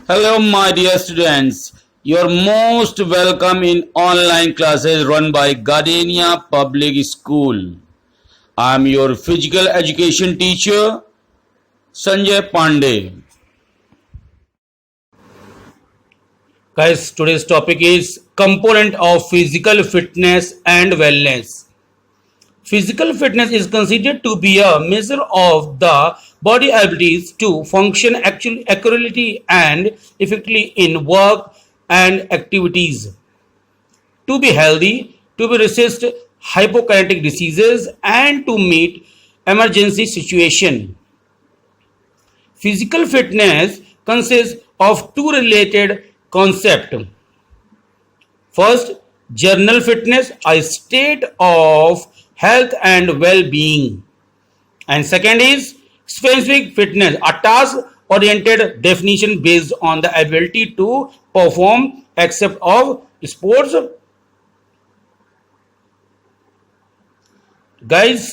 Hello, my dear students. You're most welcome in online classes run by Gardenia Public School. I'm your physical education teacher, Sanjay Pandey. Guys, today's topic is component of physical fitness and wellness. Physical fitness is considered to be a measure of the body abilities to function accurately and effectively in work and activities. To be healthy, to be resist hypokinetic diseases, and to meet emergency situation. Physical fitness consists of two related concepts. First, general fitness, a state of health and well-being. And second is specific fitness, a task-oriented definition based on the ability to perform except of sports. Guys,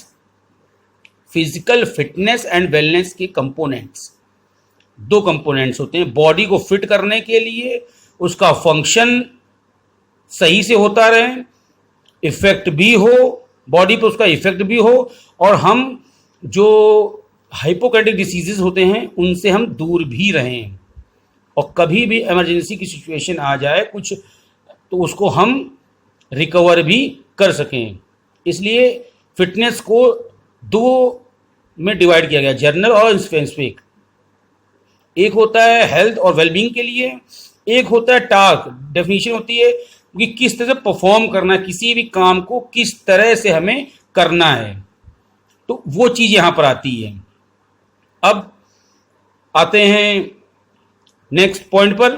physical fitness and wellness के components, दो components होते हैं. Body को fit करने के लिए उसका function सही से होता रहे, इफेक्ट भी हो, बॉडी पे उसका इफेक्ट भी हो, और हम जो हाइपोकाइनेटिक डिसीजेस होते हैं उनसे हम दूर भी रहें, और कभी भी इमरजेंसी की सिचुएशन आ जाए कुछ तो उसको हम रिकवर भी कर सकें. इसलिए फिटनेस को दो में डिवाइड किया गया, जनरल और स्पेसिफिक. एक होता है हेल्थ और वेलबींग के लिए, एक होता है टास्क. डेफिनेशन होती है कि किस तरह से परफॉर्म करना है, किसी भी काम को किस तरह से हमें करना है, तो वो चीज़ यहाँ पर आती है. अब आते हैं नेक्स्ट पॉइंट पर.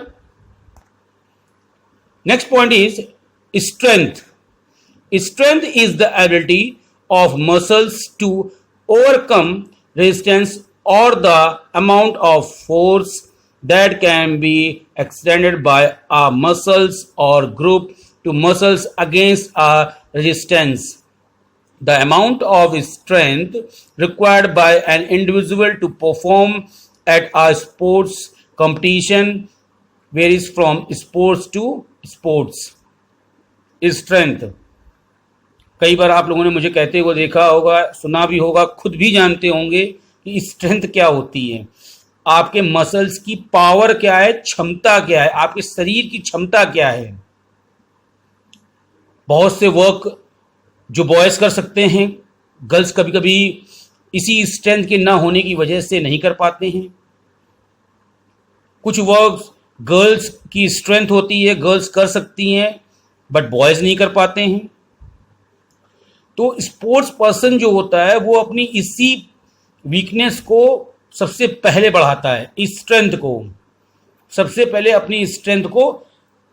Next point is strength. Strength is the ability of muscles to overcome resistance or the amount of force that can be extended by a muscles or group to muscles against a resistance. The amount of strength required by an individual to perform at a sports competition varies from sports to sports. Strength. कई बार आप लोगों ने मुझे कहते हुए देखा होगा, सुना भी होगा, खुद भी जानते होंगे कि स्ट्रेंथ क्या होती है. आपके मसल्स की पावर क्या है, क्षमता क्या है, आपके शरीर की क्षमता क्या है. बहुत से वर्क जो बॉयज कर सकते हैं, गर्ल्स कभी कभी इसी स्ट्रेंथ के ना होने की वजह से नहीं कर पाते हैं. कुछ वर्क गर्ल्स की स्ट्रेंथ होती है, गर्ल्स कर सकती हैं, बट बॉयज नहीं कर पाते हैं. तो स्पोर्ट्स पर्सन जो होता है वो अपनी इसी वीकनेस को सबसे पहले बढ़ाता है, इस स्ट्रेंथ को सबसे पहले अपनी स्ट्रेंथ को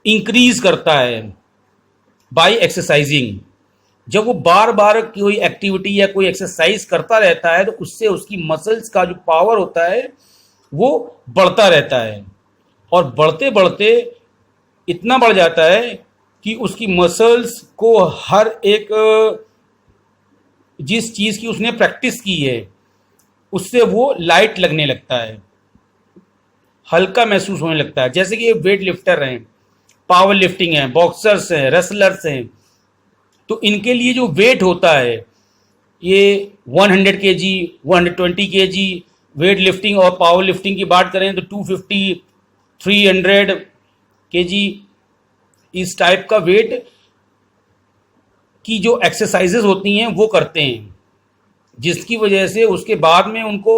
इंक्रीज करता है बाय एक्सरसाइजिंग. जब वो बार बार कोई एक्टिविटी या कोई एक्सरसाइज करता रहता है तो उससे उसकी मसल्स का जो पावर होता है वो बढ़ता रहता है, और बढ़ते बढ़ते इतना बढ़ जाता है कि उसकी मसल्स को हर एक जिस चीज़ की उसने प्रैक्टिस की है उससे वो लाइट लगने लगता है, हल्का महसूस होने लगता है. जैसे कि ये वेट लिफ्टर हैं, पावर लिफ्टिंग है, बॉक्सर्स हैं, रेसलर्स हैं, तो इनके लिए जो वेट होता है ये 100 kg, 120 kg वेट लिफ्टिंग, और पावर लिफ्टिंग की बात करें तो 250, 300 kg इस टाइप का वेट की जो एक्सरसाइजेज होती हैं वो करते हैं, जिसकी वजह से उसके बाद में उनको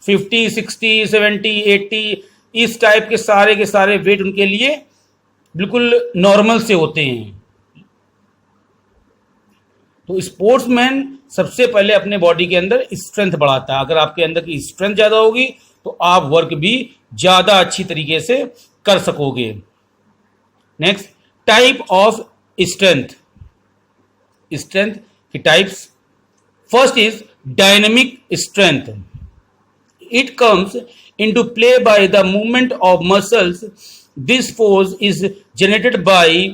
50, 60, 70, 80 इस टाइप के सारे वेट उनके लिए बिल्कुल नॉर्मल से होते हैं. तो स्पोर्ट्समैन सबसे पहले अपने बॉडी के अंदर स्ट्रेंथ बढ़ाता है. अगर आपके अंदर की स्ट्रेंथ ज़्यादा होगी तो आप वर्क भी ज़्यादा अच्छी तरीके से कर सकोगे. Next, type of strength. Strength की types. First is dynamic strength. It comes into play by the movement of muscles. This force is generated by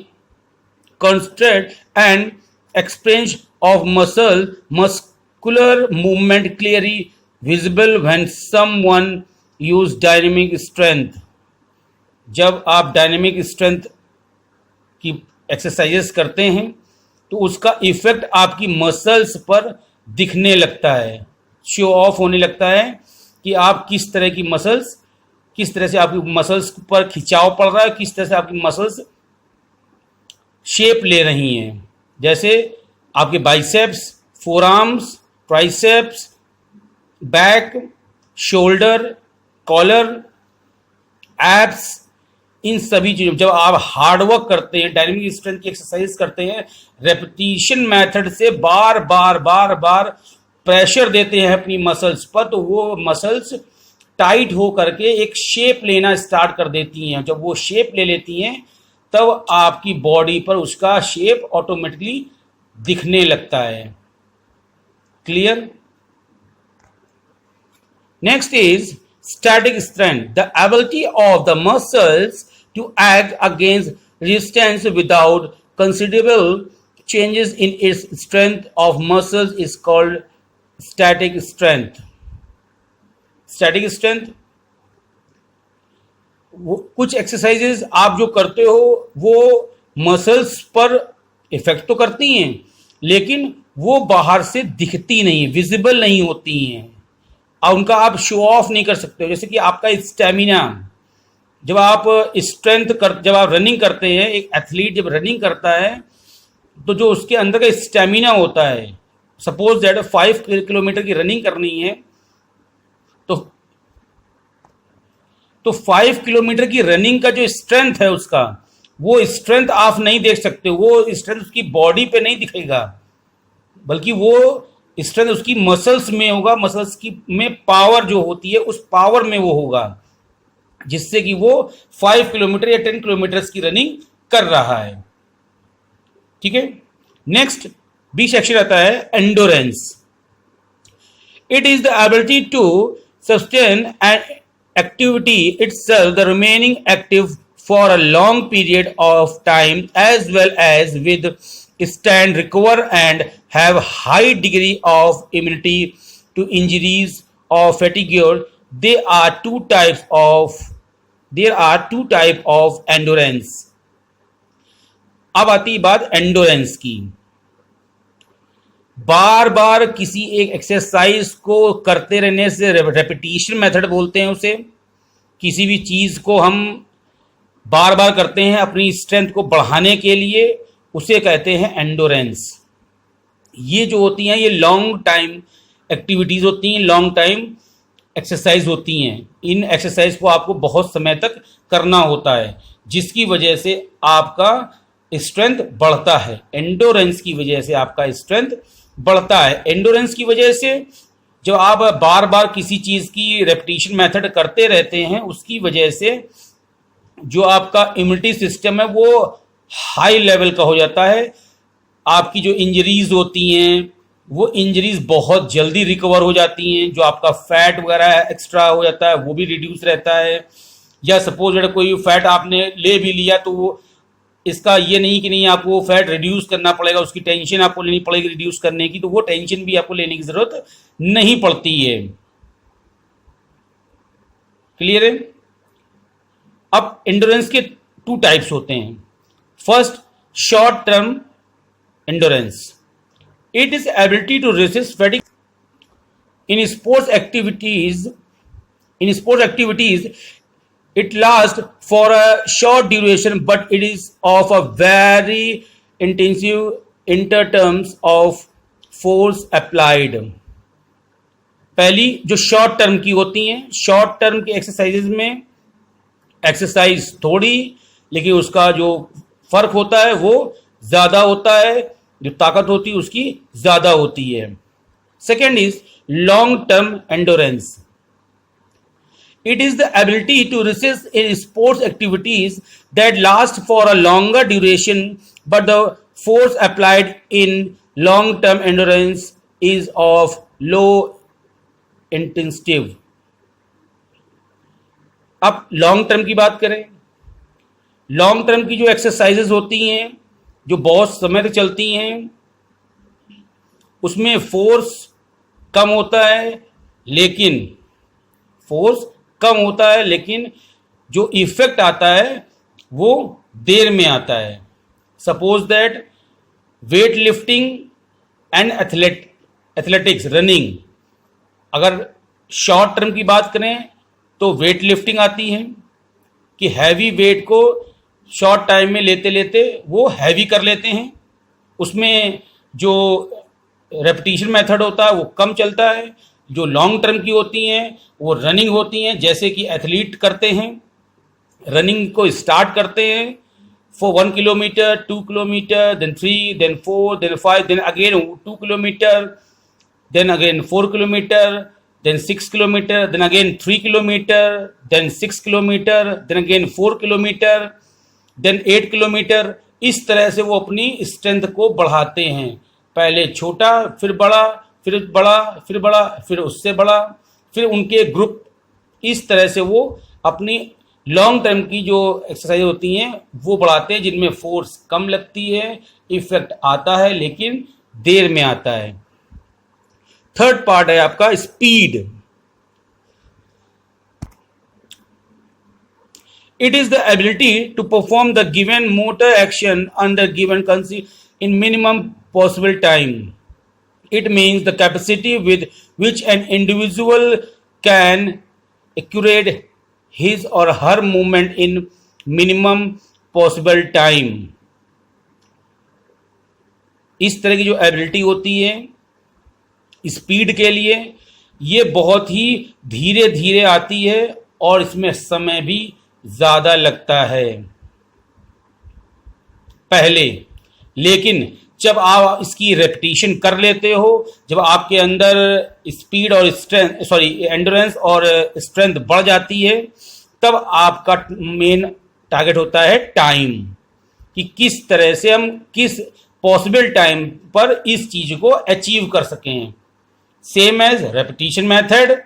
constraint and expansion of muscular movement clearly visible when someone use dynamic strength. जब आप dynamic strength की exercises करते हैं तो उसका effect आपकी muscles पर दिखने लगता है, शो ऑफ होने लगता है कि आप किस तरह की मसल्स, किस तरह से आपकी मसल्स पर खिंचाव पड़ रहा है, किस तरह से आपकी मसल्स शेप ले रही हैं। जैसे आपके biceps, forearms, triceps, back, shoulder, collar, abs, इन सभी चीज़ों, जब आप हार्ड वर्क करते हैं, डायनेमिक स्ट्रेंथ की एक्सरसाइज करते हैं, रेपिटेशन मेथड से बार बार बार बार प्रेशर देते हैं अपनी मसल्स पर, तो वो मसल्स टाइट हो करके एक शेप लेना स्टार्ट कर देती हैं। जब वो शेप ले लेती हैं तब आपकी बॉडी पर उसका शेप ऑटोमेटिकली दिखने लगता है। Clear? Next is static strength, the ability of the muscles to act against resistance without considerable changes in its strength of muscles is called static strength. Static strength, कुछ exercises आप जो करते हो वो muscles पर इफेक्ट तो करती हैं, लेकिन वो बाहर से दिखती नहीं, विजिबल नहीं होती हैं, और उनका आप शो ऑफ नहीं कर सकते हो। जैसे कि आपका स्टेमिना, जब आप जब आप रनिंग करते हैं, एक एथलीट जब रनिंग करता है तो जो उसके अंदर का स्टेमिना होता है, सपोज दैट 5 किलोमीटर की रनिंग करनी है तो 5 किलोमीटर की रनिंग का जो स्ट्रेंथ है उसका, वो स्ट्रेंथ आप नहीं देख सकते, वो स्ट्रेंथ उसकी बॉडी पे नहीं दिखेगा, बल्कि वो स्ट्रेंथ उसकी मसल्स में होगा, मसल्स की में पावर जो होती है उस पावर में वो होगा, जिससे कि वो 5 किलोमीटर या 10 किलोमीटर की रनिंग कर रहा है। ठीक है, नेक्स्ट बी सेक्शन आता है endurance. It is the ability to sustain an activity itself, the remaining active for a long period of time, as well as with stand, recover and have high degree of immunity to injuries or fatigue. There are two type of endurance. अब आती बात endurance की। बार बार किसी एक exercise को करते रहने से, रेपिटेशन मेथड बोलते हैं उसे, किसी भी चीज को हम बार बार करते हैं अपनी स्ट्रेंथ को बढ़ाने के लिए, उसे कहते हैं एंडोरेंस। ये जो होती हैं ये लॉन्ग टाइम एक्टिविटीज होती हैं, लॉन्ग टाइम एक्सरसाइज होती हैं। इन एक्सरसाइज को आपको बहुत समय तक करना होता है, जिसकी वजह से आपका स्ट्रेंथ बढ़ता है। एंडोरेंस की वजह से आपका स्ट्रेंथ बढ़ता है। एंडोरेंस की वजह से जब आप बार बार किसी चीज़ की रेपिटेशन मेथड करते रहते हैं, उसकी वजह से जो आपका इम्यूनिटी सिस्टम है वो हाई लेवल का हो जाता है। आपकी जो इंजरीज होती हैं वो इंजरीज बहुत जल्दी रिकवर हो जाती हैं। जो आपका फैट वगैरह एक्स्ट्रा हो जाता है वो भी रिड्यूस रहता है। या सपोज अगर कोई फैट आपने ले भी लिया तो वो इसका ये नहीं कि नहीं आपको वो फैट रिड्यूस करना पड़ेगा, उसकी टेंशन आपको लेनी पड़ेगी रिड्यूस करने की, तो वो टेंशन भी आपको लेने की जरूरत नहीं पड़ती है। क्लियर है? अब एंडोरेंस के 2 टाइप्स होते हैं। First, short term endurance. It is ability to resist fatigue in sports activities. It lasts for a short duration, but it is of a very intensive in terms of force applied. पहली जो short term की होती हैं, short term की exercises में exercise थोड़ी, लेकिन उसका जो फर्क होता है वो ज्यादा होता है, जो ताकत होती है उसकी ज्यादा होती है। Second is long term endurance. It is the ability to resist in sports activities that last for a longer duration, but the force applied in long-term endurance is of low intensity. अब long term की बात करें, long term की जो exercises होती हैं जो बहुत समय तक चलती हैं, उसमें फोर्स कम होता है, लेकिन जो इफेक्ट आता है वो देर में आता है। Suppose that weight lifting and athletics running, अगर शॉर्ट टर्म की बात करें तो वेट लिफ्टिंग आती है कि हैवी वेट को शॉर्ट टाइम में लेते लेते वो हैवी कर लेते हैं, उसमें जो रेपिटेशन मेथड होता है वो कम चलता है। जो लॉन्ग टर्म की होती हैं वो रनिंग होती हैं, जैसे कि एथलीट करते हैं, रनिंग को स्टार्ट करते हैं for 1 kilometre, 2 kilometre, then 3, then 4, then 5, then again 2 kilometre, then again 4 kilometer, then 6 kilometer, then again 3 kilometer, then 6 kilometer, then again 4 kilometer, then 8 kilometer। इस तरह से वो अपनी स्ट्रेंथ को बढ़ाते हैं, पहले छोटा फिर बड़ा, फिर बड़ा, फिर बड़ा, फिर उससे बड़ा, फिर उनके ग्रुप, इस तरह से वो अपनी लॉन्ग टर्म की जो एक्सरसाइज होती हैं वो बढ़ाते हैं, जिनमें फोर्स कम लगती है, इफेक्ट आता है लेकिन देर में आता है। थर्ड पार्ट है आपका speed. It is the ability to perform the given motor action under given condition in minimum possible time. It means the capacity with which an individual can accurate his और her movement in minimum possible time. इस तरह की जो ability होती है speed के लिए, ये बहुत ही धीरे धीरे आती है और इसमें समय भी ज़्यादा लगता है पहले, लेकिन जब आप इसकी रेपिटेशन कर लेते हो, जब आपके अंदर स्पीड और एंड्योरेंस और स्ट्रेंथ बढ़ जाती है, तब आपका मेन टारगेट होता है टाइम, कि किस तरह से हम किस पॉसिबल टाइम पर इस चीज़ को अचीव कर सकें। सेम एज रेपिटेशन मेथड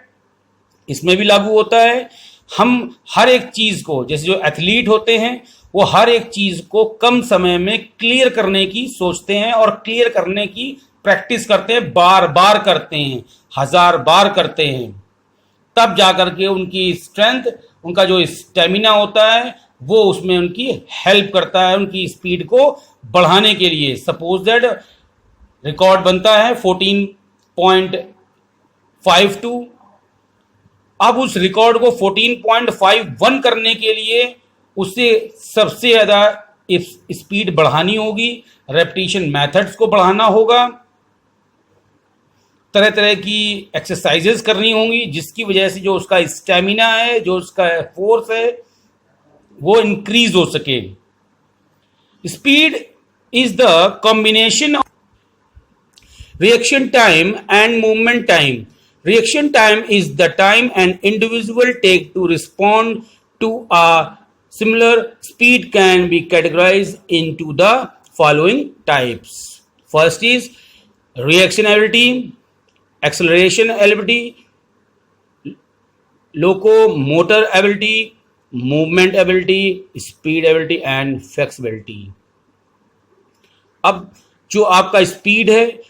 इसमें भी लागू होता है। हम हर एक चीज़ को, जैसे जो एथलीट होते हैं वो हर एक चीज़ को कम समय में क्लियर करने की सोचते हैं और क्लियर करने की प्रैक्टिस करते हैं, बार बार करते हैं, 1000 बार करते हैं, तब जाकर के उनकी स्ट्रेंथ, उनका जो स्टेमिना होता है वो उसमें उनकी हेल्प करता है उनकी स्पीड को बढ़ाने के लिए। सपोज दैट रिकॉर्ड बनता है 14.52, अब उस रिकॉर्ड को 14.51 करने के लिए उसे सबसे ज़्यादा स्पीड बढ़ानी होगी, रेपिटेशन मेथड्स को बढ़ाना होगा, तरह तरह की एक्सरसाइजेस करनी होंगी, जिसकी वजह से जो उसका स्टेमिना है, जो उसका फोर्स है, वो इंक्रीज हो सके। Speed is the combination of reaction time and movement time. Reaction time is the time an individual take to respond to a similar speed can be categorized into the following types. First is reaction ability, acceleration ability, locomotor ability, movement ability, speed ability and flexibility. अब जो आपका speed है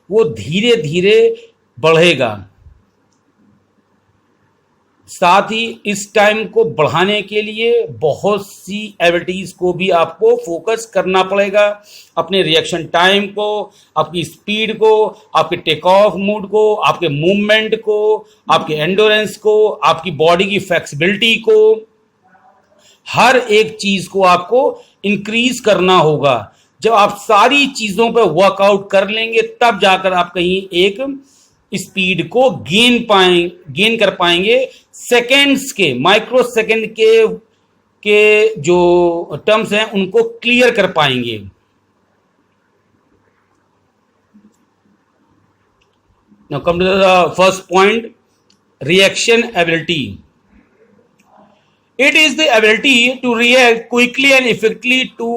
वो धीरे धीरे बढ़ेगा, साथ ही इस टाइम को बढ़ाने के लिए बहुत सी एबिलिटीज को भी आपको फोकस करना पड़ेगा, अपने रिएक्शन टाइम को, आपकी स्पीड को, आपके टेक ऑफ मूड को, आपके मूवमेंट को, आपके एंडोरेंस को, आपकी बॉडी की फ्लेक्सिबिलिटी को, हर एक चीज को आपको इंक्रीज करना होगा। जब आप सारी चीजों पर वर्कआउट कर लेंगे तब जाकर आप कहीं एक स्पीड को गेन कर पाएंगे, सेकेंड्स के, माइक्रो सेकेंड के जो टर्म्स हैं उनको क्लियर कर पाएंगे। Now come to the first point, reaction ability. It is the ability to react quickly and effectively to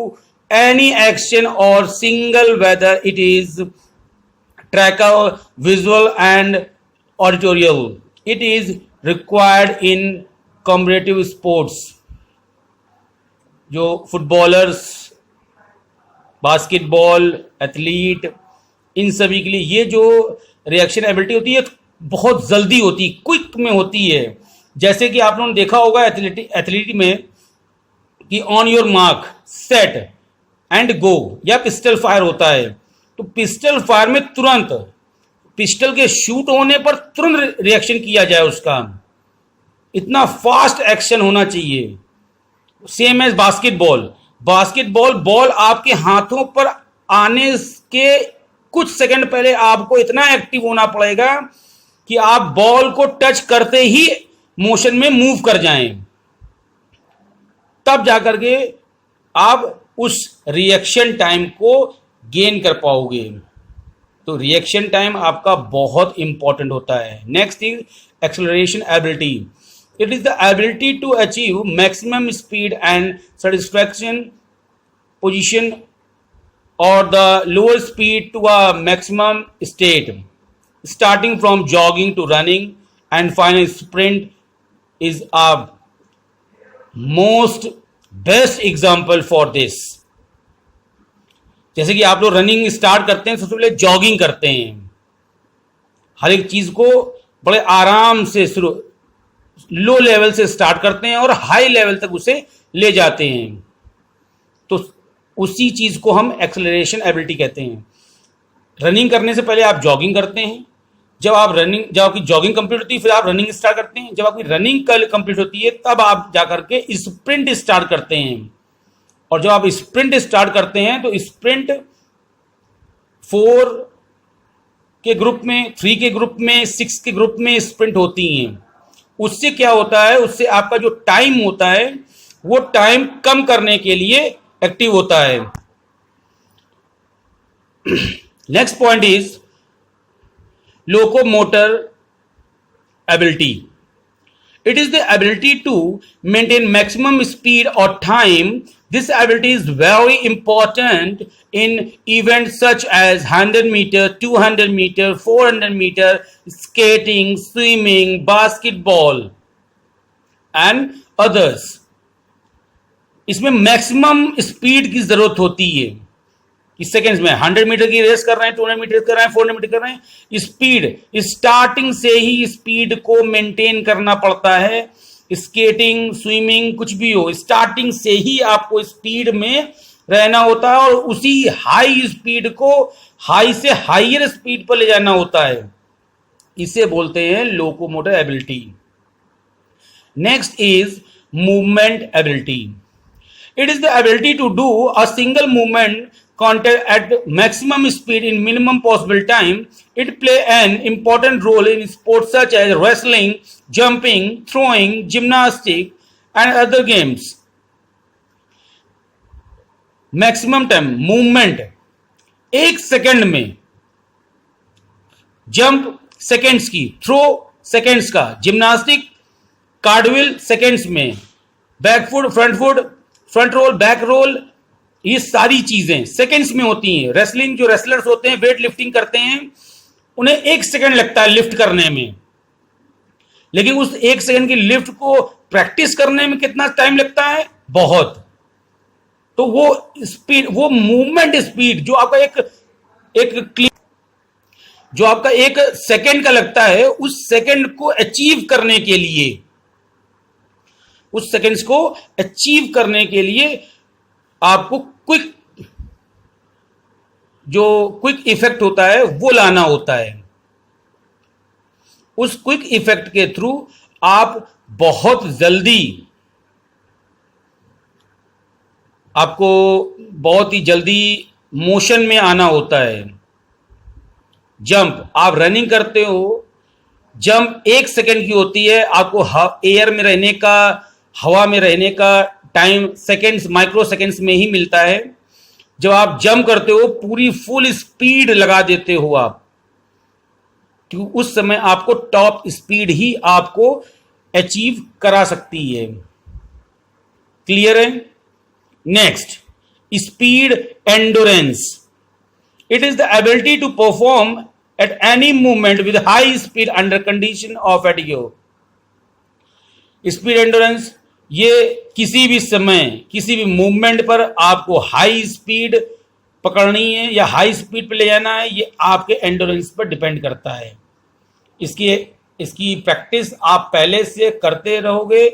any action or signal, whether it is tactile, visual and auditorial. It is required in competitive sports. जो footballers, basketball, athlete, इन सभी के लिए ये जो reaction ability होती है बहुत जल्दी होती, क्विक में होती है। जैसे कि आप लोगों ने देखा होगा एथलीट में कि on your mark set and go या पिस्टल फायर होता है। तो पिस्टल फायर में तुरंत पिस्टल के शूट होने पर तुरंत रिएक्शन किया जाए, उसका इतना फास्ट एक्शन होना चाहिए। Same as basketball, basketball ball आपके हाथों पर आने के कुछ सेकंड पहले आपको इतना एक्टिव होना पड़ेगा कि आप बॉल को टच करते ही मोशन में मूव कर जाएं, तब जाकर के आप उस रिएक्शन टाइम को गेन कर पाओगे। तो रिएक्शन टाइम आपका बहुत इंपॉर्टेंट होता है। Next is acceleration ability. It is the ability to achieve maximum speed and satisfaction position or the lower speed to a maximum state, starting from jogging to running and final sprint is a most best example for this। जैसे कि आप लोग running start करते हैं, सबसे पहले jogging करते हैं, हर एक चीज को बड़े आराम से शुरू लो लेवल से स्टार्ट करते हैं और हाई लेवल तक उसे ले जाते हैं। तो उसी चीज को हम एक्सेलरेशन एबिलिटी कहते हैं। रनिंग करने से पहले आप जॉगिंग करते हैं, जब आपकी जॉगिंग कंप्लीट होती है फिर आप रनिंग स्टार्ट करते हैं, जब आपकी रनिंग कंप्लीट होती है तब आप जाकर के स्प्रिंट स्टार्ट करते हैं। और जब आप स्प्रिंट स्टार्ट करते हैं तो स्प्रिंट 4 के ग्रुप में, 3 के ग्रुप में, 6 के ग्रुप में स्प्रिंट होती हैं। उससे क्या होता है, उससे आपका जो टाइम होता है वो टाइम कम करने के लिए एक्टिव होता है। Next point is locomotor ability. It is the ability to maintain maximum speed और time. This ability is very important in events such as 100 metre, 200 metre, 400 metre, skating, swimming, basketball and others. इसमें maximum speed की जरूरत होती है कि seconds में 100 metre की race कर रहे हैं, 200 मीटर कर रहे हैं, 400 मीटर कर रहे हैं। स्पीड स्टार्टिंग से ही स्पीड को मेंटेन करना पड़ता है। स्केटिंग, स्विमिंग, कुछ भी हो, स्टार्टिंग से ही आपको स्पीड में रहना होता है और उसी हाई स्पीड को हाई से हाइयर स्पीड पर ले जाना होता है। इसे बोलते हैं locomotor ability. Next is movement ability. It is the ability to do a single movement contact at maximum speed in minimum possible time. It play an important role in sports such as wrestling, jumping, throwing, gymnastics, and other games. Maximum time movement 1 second में, jump seconds की, throw seconds का, gymnastic cartwheel seconds में, back foot, front roll, back roll, ये सारी चीजें seconds में होती हैं। रेसलिंग, जो रेसलर्स होते हैं, वेट लिफ्टिंग करते हैं, उन्हें 1 सेकंड लगता है लिफ्ट करने में, लेकिन उस 1 सेकंड की लिफ्ट को प्रैक्टिस करने में कितना टाइम लगता है, बहुत। तो वो स्पीड, वो मूवमेंट स्पीड जो आपका जो आपका 1 सेकंड का लगता है, उस सेकंड को अचीव करने के लिए, उस सेकंड्स को अचीव करने के लिए आपको क्विक इफेक्ट होता है वो लाना होता है। उस क्विक इफेक्ट के थ्रू आप बहुत जल्दी, आपको बहुत ही जल्दी मोशन में आना होता है। जंप, आप रनिंग करते हो, जंप 1 सेकंड की होती है, आपको एयर में रहने का, हवा में रहने का टाइम सेकंड्स, माइक्रो सेकंड्स में ही मिलता है। जब आप जंप करते हो पूरी फुल स्पीड लगा देते हो आप, क्योंकि उस समय आपको टॉप स्पीड ही आपको अचीव करा सकती है। क्लियर है? Next, speed endurance. It is the ability to perform at any movement with high speed under condition of fatigue. Speed endurance, ये किसी भी समय, किसी भी मूवमेंट पर आपको हाई स्पीड पकड़नी है या हाई स्पीड पे ले जाना है, ये आपके एंडोरेंस पर डिपेंड करता है। इसकी इसकी प्रैक्टिस आप पहले से करते रहोगे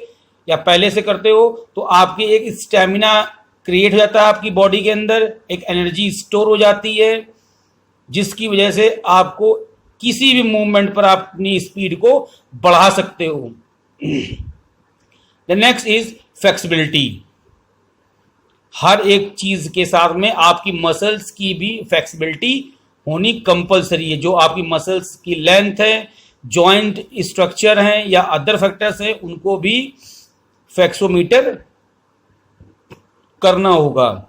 या पहले से करते हो तो आपकी एक स्टेमिना क्रिएट हो जाता है, आपकी बॉडी के अंदर एक एनर्जी स्टोर हो जाती है, जिसकी वजह से आपको किसी भी मूवमेंट पर आप अपनी स्पीड को बढ़ा सकते हो। The next is flexibility. हर एक चीज के साथ में आपकी मसल्स की भी फ्लेक्सिबिलिटी होनी कंपलसरी है। जो आपकी मसल्स की लेंथ है, जॉइंट स्ट्रक्चर है या अदर फैक्टर्स हैं, उनको भी फ्लेक्सोमीटर करना होगा,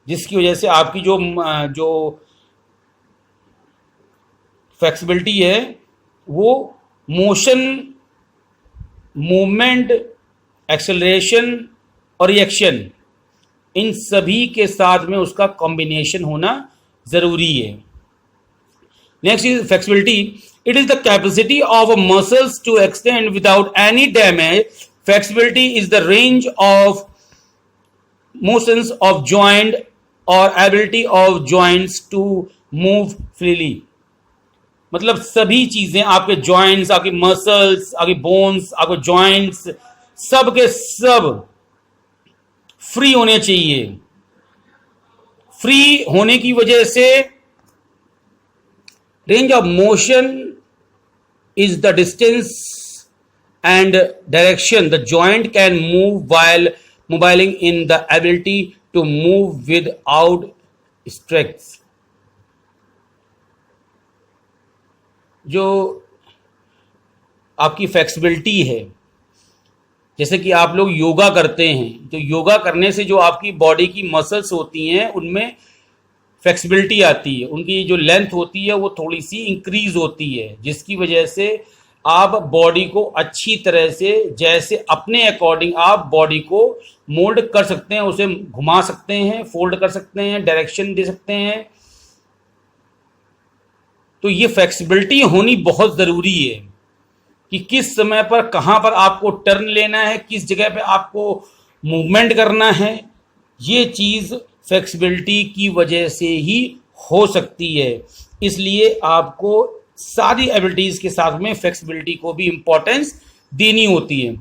जिसकी वजह से आपकी जो फ्लेक्सिबिलिटी है वो मोशन, मूवमेंट, एक्सेलरेशन और रिएक्शन, इन सभी के साथ में उसका कॉम्बिनेशन होना जरूरी है। Next is flexibility. It is the capacity of muscles to extend without any damage. Flexibility is the range of motions of joint और ability of joints to move freely. मतलब सभी चीजें, आपके जॉइंट्स, आपके मसल्स, आपके बोन्स, आपके joints, सब के सब फ्री होने चाहिए। फ्री होने की वजह से range of motion is the distance and direction the joint can move while mobiling in the ability to move without stress. जो आपकी फ्लेक्सिबिलिटी है, जैसे कि आप लोग योगा करते हैं, तो योगा करने से जो आपकी बॉडी की मसल्स होती हैं उनमें फ्लेक्सिबिलिटी आती है, उनकी जो लेंथ होती है वो थोड़ी सी इंक्रीज होती है, जिसकी वजह से आप बॉडी को अच्छी तरह से, जैसे अपने अकॉर्डिंग आप बॉडी को मोल्ड कर सकते हैं, उसे घुमा सकते हैं, फोल्ड कर सकते हैं, डायरेक्शन दे सकते हैं। तो ये फ्लेक्सिबिलिटी होनी बहुत ज़रूरी है कि किस समय पर कहाँ पर आपको टर्न लेना है, किस जगह पे आपको मूवमेंट करना है। ये चीज़ फ्लेक्सिबिलिटी की वजह से ही हो सकती है। इसलिए आपको सारी एबिलिटीज़ के साथ में फ्लेक्सिबिलिटी को भी इम्पोर्टेंस देनी होती है।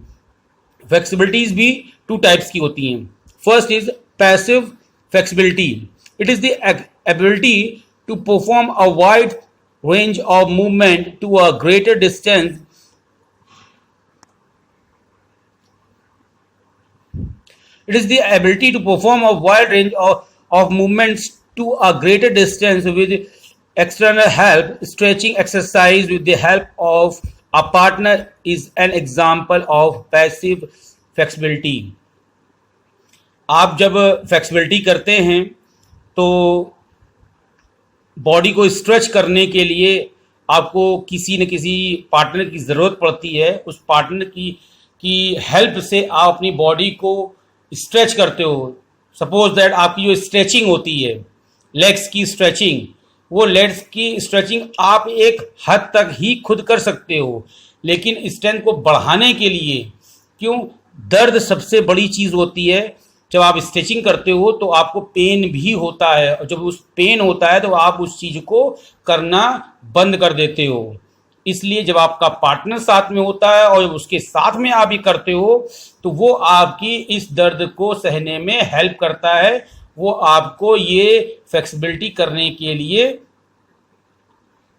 फ्लेक्सिबिलिटीज भी टू टाइप्स की होती हैं। First is passive flexibility. It is the ability to perform a wide range of movement to a greater distance. It is the ability to perform a wide range of movements to a greater distance with external help. Stretching exercise with the help of a partner is an example of passive flexibility. आप जब flexibility करते हैं तो body को stretch करने के लिए आपको किसी न किसी पार्टनर की ज़रूरत पड़ती है। उस पार्टनर की हेल्प से आप अपनी बॉडी को स्ट्रेच करते हो। सपोज दैट आपकी जो स्ट्रेचिंग होती है, लेग्स की स्ट्रेचिंग, वो लेग्स की स्ट्रेचिंग आप एक हद तक ही खुद कर सकते हो, लेकिन स्ट्रेंथ को बढ़ाने के लिए, क्यों, दर्द सबसे बड़ी चीज़ होती है। जब आप स्ट्रेचिंग करते हो तो आपको पेन भी होता है, और जब उस पेन होता है तो आप उस चीज़ को करना बंद कर देते हो। इसलिए जब आपका पार्टनर साथ में होता है और उसके साथ में आप ये करते हो तो वो आपकी इस दर्द को सहने में हेल्प करता है। वो आपको ये फ्लेक्सिबिलिटी करने के लिए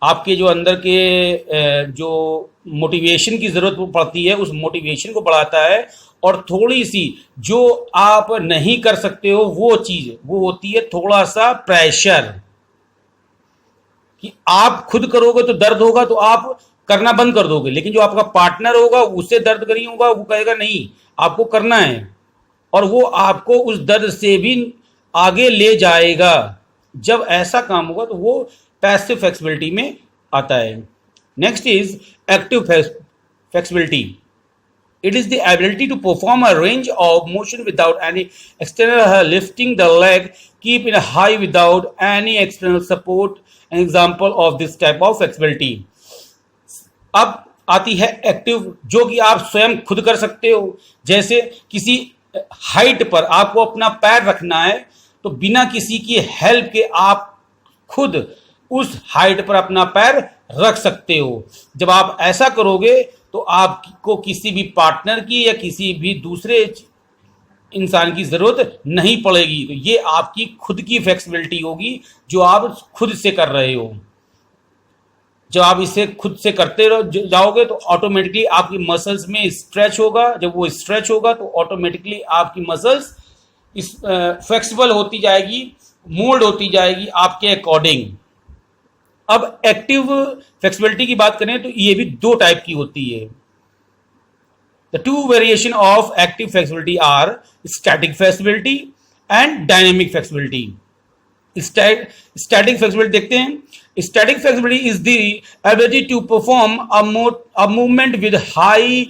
आपके जो अंदर के जो मोटिवेशन की ज़रूरत पड़ती है, उस मोटिवेशन को बढ़ाता है। और थोड़ी सी जो आप नहीं कर सकते हो वो चीज़, वो होती है थोड़ा सा प्रेशर, कि आप खुद करोगे तो दर्द होगा तो आप करना बंद कर दोगे, लेकिन जो आपका पार्टनर होगा उससे दर्द नहीं होगा, वो कहेगा नहीं आपको करना है, और वो आपको उस दर्द से भी आगे ले जाएगा। जब ऐसा काम होगा तो वो पैसिव फ्लेक्सिबिलिटी में आता है। Next is active flexibility. It is the ability to perform a range of motion without any external help, lifting the leg, keep it high without any external support. An example of this type of flexibility. अब आती है active, जो कि आप स्वयं खुद कर सकते हो। जैसे किसी हाइट पर आपको अपना पैर रखना है तो बिना किसी की हेल्प के आप खुद उस हाइट पर अपना पैर रख सकते हो। जब आप ऐसा करोगे तो आपको किसी भी पार्टनर की या किसी भी दूसरे इंसान की ज़रूरत नहीं पड़ेगी। तो ये आपकी खुद की फ्लेक्सिबिलिटी होगी जो आप खुद से कर रहे हो। जब आप इसे खुद से करते जाओगे तो ऑटोमेटिकली आपकी मसल्स में स्ट्रेच होगा। जब वो स्ट्रेच होगा तो ऑटोमेटिकली आपकी मसल्स इस फ्लेक्सिबल होती जाएगी, मोल्ड होती जाएगी आपके अकॉर्डिंग। अब एक्टिव फ्लेक्सिबिलिटी की बात करें तो ये भी दो टाइप की होती है। The two variation of active flexibility are static flexibility and dynamic flexibility. Static flexibility देखते हैं। Static flexibility is the ability to perform a movement with high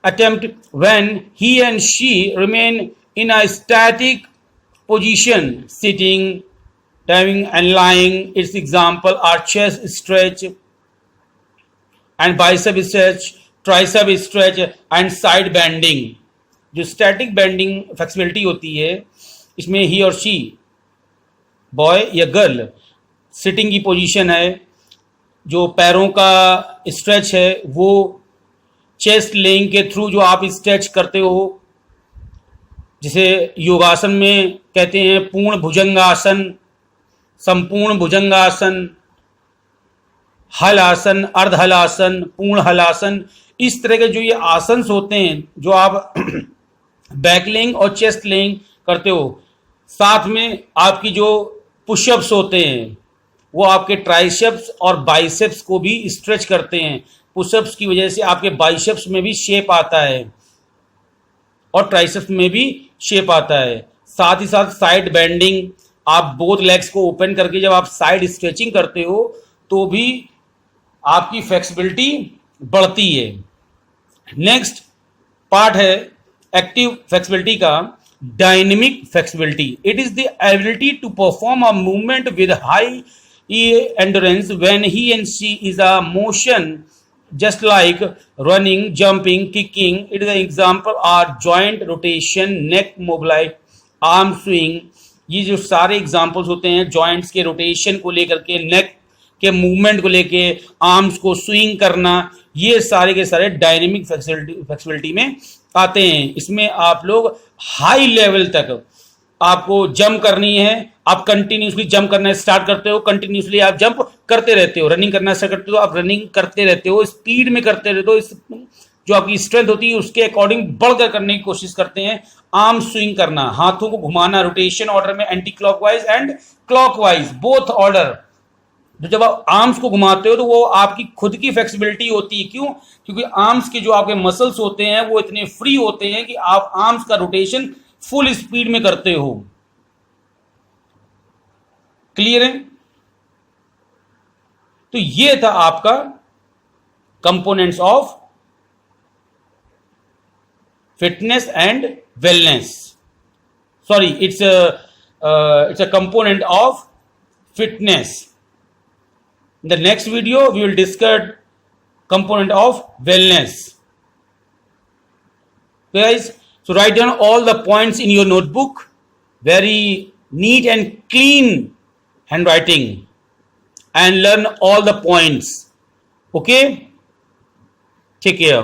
attempt when he and she remain in a static position, sitting, diving, and lying. Its example are chest stretch and bicep stretch, tricep stretch and side bending. जो static bending flexibility होती है इसमें ही और she, boy या girl, sitting की position है, जो पैरों का स्ट्रेच है वो चेस्ट लेइंग के थ्रू जो आप स्ट्रेच करते हो, जिसे योगासन में कहते हैं पूर्ण भुजंगासन, संपूर्ण भुजंगासन, हल आसन, अर्ध हल आसन, पूर्ण हल आसन। इस तरह के जो ये आसन होते हैं जो आप बैक लेइंग और चेस्ट लेइंग करते हो, साथ में आपकी जो पुशअप्स होते हैं वो आपके ट्राइसेप्स और बाइसेप्स को भी स्ट्रेच करते हैं। पुशअप्स की वजह से आपके बाइसेप्स में भी शेप आता है और ट्राइसेप्स में भी शेप आता है। साथ ही साथ साइड बेंडिंग, आप बोथ लेग्स को ओपन करके जब आप साइड स्ट्रेचिंग करते हो तो भी आपकी फ्लेक्सिबिलिटी बढ़ती है। नेक्स्ट पार्ट है एक्टिव फ्लेक्सिबिलिटी का, dynamic flexibility. It is the ability to perform a movement with high endurance when he and she is a motion just like running, jumping, kicking. It is an example are joint rotation, neck mobilize, arm swing. ये जो सारे examples होते हैं joints के rotation को लेकर के, नेक के मूवमेंट को लेके, आर्म्स को स्विंग करना, ये सारे के सारे डायनेमिक फ्लेक्सिबिलिटी में आते हैं। इसमें आप लोग हाई लेवल तक आपको जंप करनी है, आप कंटिन्यूसली जंप करना स्टार्ट करते हो, कंटिन्यूसली आप जंप करते रहते हो, रनिंग करना स्टार्ट करते हो, आप रनिंग करते रहते हो, स्पीड में करते रहते हो। इस जो आपकी स्ट्रेंथ होती है उसके अकॉर्डिंग बढ़कर करने की कोशिश करते हैं। आर्म स्विंग करना, हाथों को घुमाना रोटेशन ऑर्डर में, anti clockwise and clockwise both order. तो जब आप आर्म्स को घुमाते हो तो वो आपकी खुद की फ्लेक्सिबिलिटी होती है। क्यों? क्योंकि आर्म्स के जो आपके मसल्स होते हैं वो इतने फ्री होते हैं कि आप आर्म्स का रोटेशन फुल स्पीड में करते हो। क्लियर है? तो ये था आपका components of fitness and wellness. Sorry, it's a component of fitness. In the next video we will discuss component of wellness. Guys, so write down all the points in your notebook, very neat and clean handwriting, and learn all the points. Okay, take care.